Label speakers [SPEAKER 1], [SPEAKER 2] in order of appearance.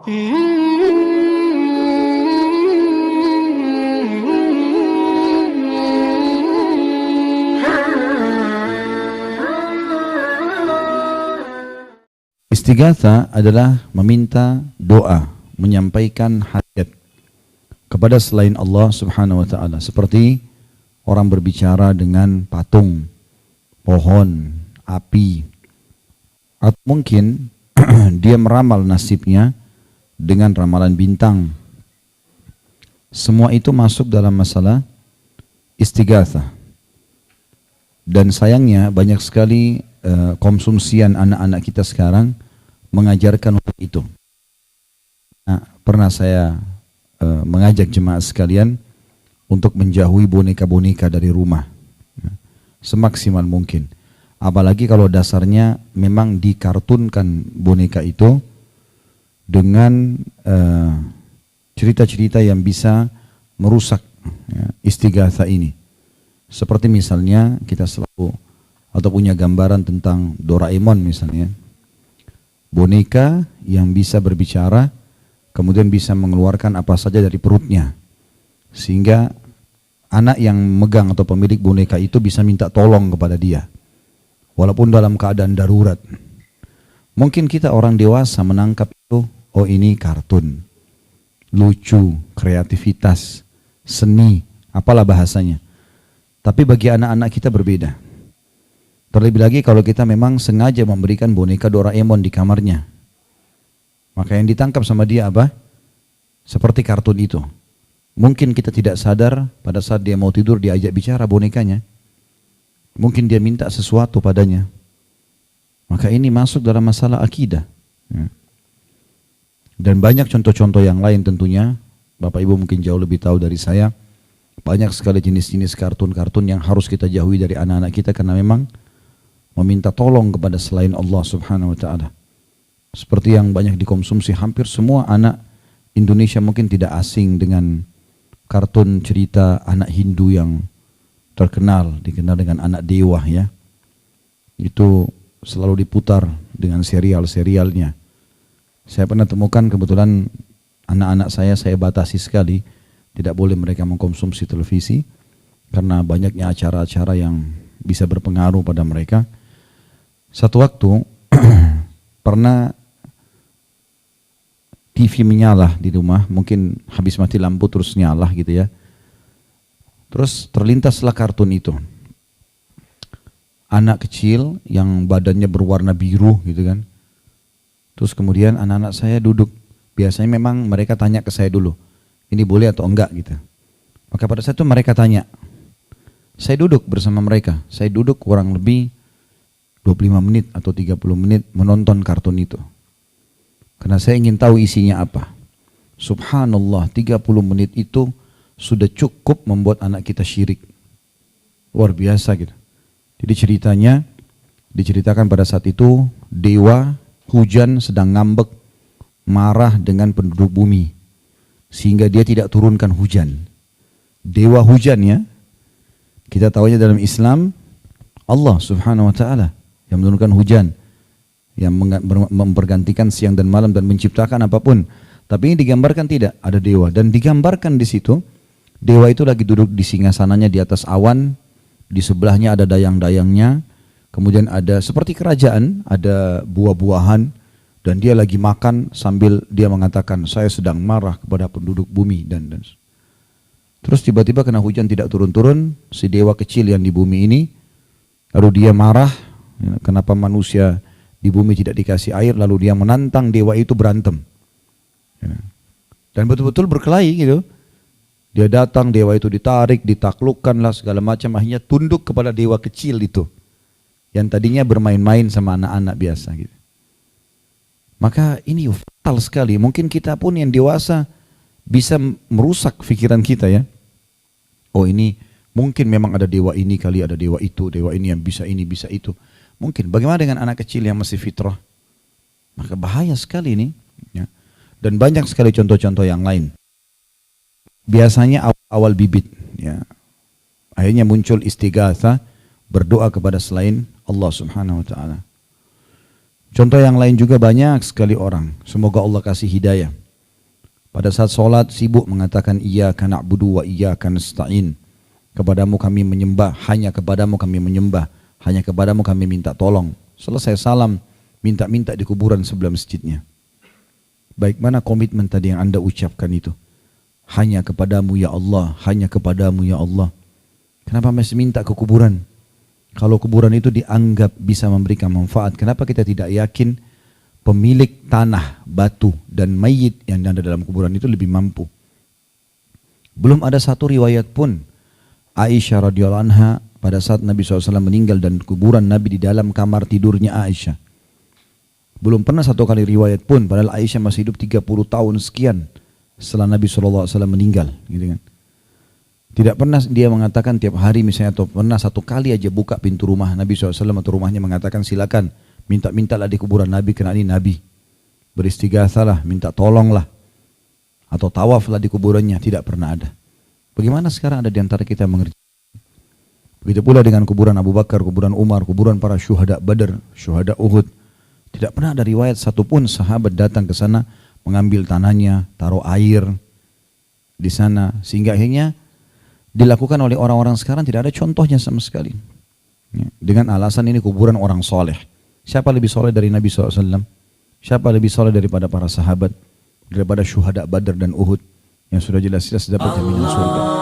[SPEAKER 1] Istighatha adalah meminta doa, menyampaikan hajat kepada selain Allah Subhanahu wa taala, seperti orang berbicara dengan patung, pohon, api, atau mungkin dia meramal nasibnya dengan ramalan bintang. Semua itu masuk dalam masalah istighatha. Dan sayangnya banyak sekali konsumsian anak-anak kita sekarang mengajarkan untuk itu. Nah, pernah saya mengajak jemaah sekalian untuk menjauhi boneka-boneka dari rumah semaksimal mungkin. Apalagi kalau dasarnya memang dikartunkan boneka itu dengan cerita-cerita yang bisa merusak istighatha ini. Seperti misalnya kita selalu atau punya gambaran tentang Doraemon misalnya, boneka yang bisa berbicara kemudian bisa mengeluarkan apa saja dari perutnya, sehingga anak yang megang atau pemilik boneka itu bisa minta tolong kepada dia walaupun dalam keadaan darurat. Mungkin kita orang dewasa menangkap itu, oh ini kartun, lucu, kreativitas, seni, apalah bahasanya. Tapi bagi anak-anak kita berbeda. Terlebih lagi kalau kita memang sengaja memberikan boneka Doraemon di kamarnya. Maka yang ditangkap sama dia apa? Seperti kartun itu. Mungkin kita tidak sadar pada saat dia mau tidur diajak bicara bonekanya. Mungkin dia minta sesuatu padanya. Maka ini masuk dalam masalah akidah. Dan banyak contoh-contoh yang lain tentunya. Bapak Ibu mungkin jauh lebih tahu dari saya. Banyak sekali jenis-jenis kartun-kartun yang harus kita jauhi dari anak-anak kita karena memang meminta tolong kepada selain Allah Subhanahu wa taala. Seperti yang banyak dikonsumsi hampir semua anak Indonesia mungkin tidak asing dengan kartun cerita anak Hindu yang dikenal dengan anak dewa ya. Itu selalu diputar dengan serial-serialnya. Saya pernah temukan kebetulan anak-anak saya batasi sekali. Tidak boleh mereka mengkonsumsi televisi karena banyaknya acara-acara yang bisa berpengaruh pada mereka. Satu waktu pernah TV menyala di rumah, mungkin habis mati lampu terus nyala gitu ya. Terus terlintaslah kartun itu. Anak kecil yang badannya berwarna biru gitu kan. Terus kemudian anak-anak saya duduk. Biasanya memang mereka tanya ke saya dulu, ini boleh atau enggak gitu. Maka pada saat itu mereka tanya. Saya duduk bersama mereka. Saya duduk kurang lebih 25 menit atau 30 menit menonton kartun itu. Karena saya ingin tahu isinya apa. Subhanallah, 30 menit itu sudah cukup membuat anak kita syirik. Luar biasa gitu. Jadi diceritakan pada saat itu dewa hujan sedang ngambek, marah dengan penduduk bumi. Sehingga dia tidak turunkan hujan. Dewa hujan ya. Kita tahunya dalam Islam Allah Subhanahu wa taala yang menurunkan hujan, yang mempergantikan siang dan malam dan menciptakan apapun. Tapi ini digambarkan tidak ada dewa, dan digambarkan di situ dewa itu lagi duduk di singgasananya di atas awan, di sebelahnya ada dayang-dayangnya, kemudian ada seperti kerajaan, ada buah-buahan. Dan dia lagi makan sambil dia mengatakan, saya sedang marah kepada penduduk bumi. Dan terus tiba-tiba kena hujan tidak turun-turun, si dewa kecil yang di bumi ini, lalu dia marah, kenapa manusia di bumi tidak dikasih air, lalu dia menantang dewa itu berantem. Dan betul-betul berkelahi gitu. Dia datang, dewa itu ditarik, ditaklukkan lah segala macam, akhirnya tunduk kepada dewa kecil itu. Yang tadinya bermain-main sama anak-anak biasa gitu. Maka ini fatal sekali. Mungkin kita pun yang dewasa bisa merusak pikiran kita ya. Oh ini mungkin memang ada dewa ini kali, ada dewa itu, dewa ini yang bisa ini, bisa itu. Mungkin. Bagaimana dengan anak kecil yang masih fitrah? Maka bahaya sekali ini. Ya. Dan banyak sekali contoh-contoh yang lain. Biasanya awal bibit. Ya. Akhirnya muncul istighatha, berdoa kepada selain Allah Subhanahu wa ta'ala. Contoh yang lain juga banyak sekali orang. Semoga Allah kasih hidayah. Pada saat sholat sibuk mengatakan iyyaka na'budu wa iyyaka nasta'in. Kepadamu kami menyembah, hanya kepadamu kami menyembah, hanya kepadamu kami minta tolong. Selesai salam, minta-minta di kuburan sebelah masjidnya. Baik, mana komitmen tadi yang Anda ucapkan itu? Hanya kepadamu ya Allah, hanya kepadamu ya Allah. Kenapa masih minta ke kuburan? Kalau kuburan itu dianggap bisa memberikan manfaat, kenapa kita tidak yakin pemilik tanah, batu, dan mayit yang ada dalam kuburan itu lebih mampu? Belum ada satu riwayat pun Aisyah radhiyallahu anha pada saat Nabi SAW meninggal dan kuburan Nabi di dalam kamar tidurnya Aisyah. Belum pernah satu kali riwayat pun, padahal Aisyah masih hidup 30 tahun sekian setelah Nabi SAW meninggal. Gitu kan. Tidak pernah dia mengatakan tiap hari misalnya, atau pernah satu kali aja buka pintu rumah Nabi SAW atau rumahnya mengatakan silakan minta-mintalah di kuburan Nabi karena ini Nabi. Beristighatsalah, minta tolonglah. Atau tawaflah di kuburannya, tidak pernah ada. Bagaimana sekarang ada di antara kita yang mengerti? Begitu pula dengan kuburan Abu Bakar, kuburan Umar, kuburan para syuhada Badar, syuhada Uhud. Tidak pernah ada riwayat satupun sahabat datang ke sana mengambil tanahnya, taruh air di sana, sehingga akhirnya dilakukan oleh orang-orang sekarang tidak ada contohnya sama sekali. Dengan alasan ini kuburan orang soleh. Siapa lebih soleh dari Nabi SAW? Siapa lebih soleh daripada para sahabat? Daripada syuhada Badar dan Uhud yang sudah jelas-jelas dapat jaminan surga.